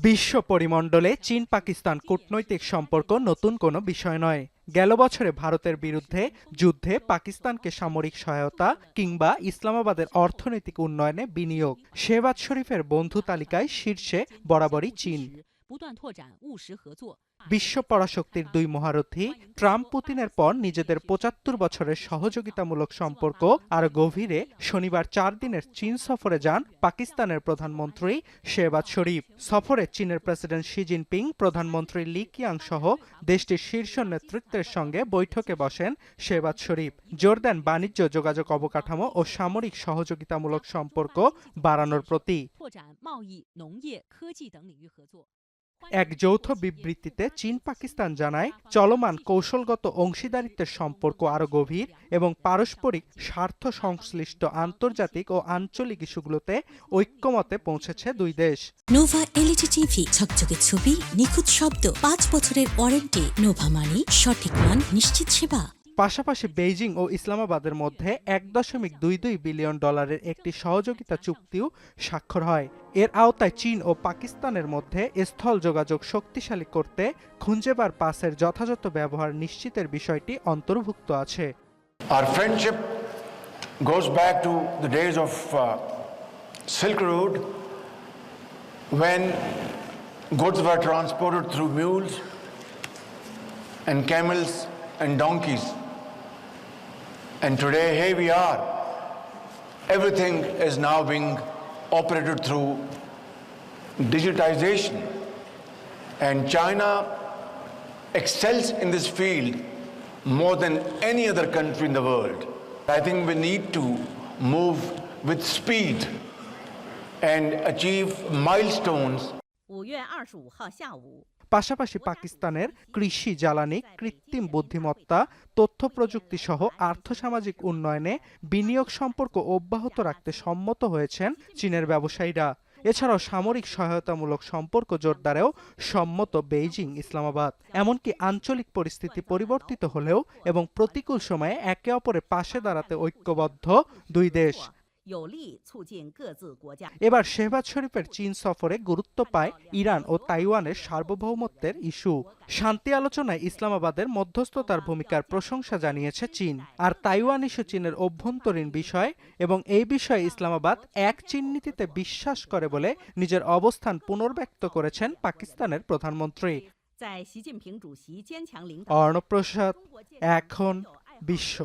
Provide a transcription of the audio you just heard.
বিশ্ব পরিমণ্ডলে চীন পাকিস্তান কূটনৈতিক সম্পর্ক নতুন কোনো বিষয় নয়। গেল বছরে ভারতের বিরুদ্ধে যুদ্ধে পাকিস্তানকে সামরিক সহায়তা কিংবা ইসলামাবাদের অর্থনৈতিক উন্নয়নে বিনিয়োগ, শেহবাজ শরীফের বন্ধু তালিকায় শীর্ষে বরাবরই চীন। বিশ্ব পরাশক্তির দুই মহারথী ট্রাম্প পুতিনের পর নিজেদের ৭৫ বছরের সহযোগিতামূলক সম্পর্ক আরো গভীরে শনিবার ৪ দিনের চীন সফরে যান পাকিস্তানের প্রধানমন্ত্রী শেহবাজ শরীফ। সফরে চীনের প্রেসিডেন্ট শি জিনপিং, প্রধানমন্ত্রী লি কিয়াং সহ দেশটির শীর্ষ নেতৃত্বের সঙ্গে বৈঠকে বসেন শেহবাজ শরীফ। জোর দেন বাণিজ্য, যোগাযোগ অবকাঠামো ও সামরিক সহযোগিতামূলক সম্পর্ক বাড়ানোর প্রতি। এক যৌথ বিবৃতিতে চীন পাকিস্তান জানায়, চলমান কৌশলগত অংশীদারিত্বের সম্পর্ক আরো গভীর এবং পারস্পরিক স্বার্থ সংশ্লিষ্ট আন্তর্জাতিক ও আঞ্চলিক ইস্যুগুলোতে ঐক্যমতে পৌঁছেছে দুই দেশ। নোভা এলইডি টিভি, ঝকঝকে ছবি, নিখুঁত শব্দ, ৫ বছরের ওয়ারেন্টি। নোভা মানি সঠিক মান, নিশ্চিত সেবা। পাশাপাশি বেইজিং ও ইসলামাবাদের মধ্যে $১.22 বিলিয়ন একটি সহযোগিতা চুক্তিও স্বাক্ষর হয়। এর আওতায় চীন ও পাকিস্তানের মধ্যে স্থল যোগাযোগ শক্তিশালী করতে খুঞ্জেবার পাসের যথাযথ ব্যবহার নিশ্চিতের বিষয়টি অন্তর্ভুক্ত আছে। Our friendship goes back to the days of Silk Road, when goods were transported through mules and camels and donkeys. And today, here we are. Everything is now being operated through digitization. And China excels in this field more than any other country in the world. I think we need to move with speed and achieve milestones. পাশাপাশি পাকিস্তানের কৃষি, জ্বালানি, কৃত্রিম বুদ্ধিমত্তা, তথ্য প্রযুক্তি সহ আর্থসামাজিক উন্নয়নে বিনিয়োগ সম্পর্ক অব্যাহত রাখতে সম্মত হয়েছেন চীনের ব্যবসায়ীরা। এছাড়াও সামরিক সহায়তামূলক সম্পর্ক জোরদারেও সম্মত বেইজিং, ইসলামাবাদ। এমনকি আঞ্চলিক পরিস্থিতি পরিবর্তিত হলেও এবং প্রতিকূল সময়ে একে অপরের পাশে দাঁড়াতে ঐক্যবদ্ধ দুই দেশ। এবার শেহবাজ শরীফের চীন সফরে গুরুত্ব পায় ইরান ও তাইওয়ানের সার্বভৌমত্বের ইস্যু। শান্তি আলোচনায় ইসলামাবাদের মধ্যস্থতার ভূমিকার প্রশংসা জানিয়েছে চীন। আর তাইওয়ান ইস্যু চীনের অভ্যন্তরীণ বিষয় এবং এই বিষয়ে ইসলামাবাদ এক চীন নীতিতে বিশ্বাস করে বলে নিজের অবস্থান পুনর্ব্যক্ত করেছেন পাকিস্তানের প্রধানমন্ত্রী। অর্ণব প্রসাদ, এখন বিশ্ব।